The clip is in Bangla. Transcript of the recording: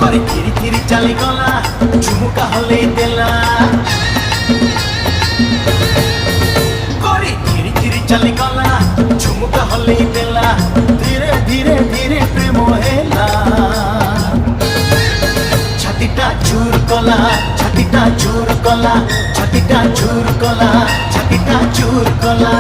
করে থিরি থিরি চালি গলা ঝুমুকা হলেই দেলা করে থিরি থিরি চালি গলা ঝুমুকা হলেই দেলা ধীরে ধীরে ধীরে প্রেম হেলা ছাতিটা চুর কলা ছাতিটা চুর কলা ছাতিটা চুর কলা ছাতিটা চুর কলা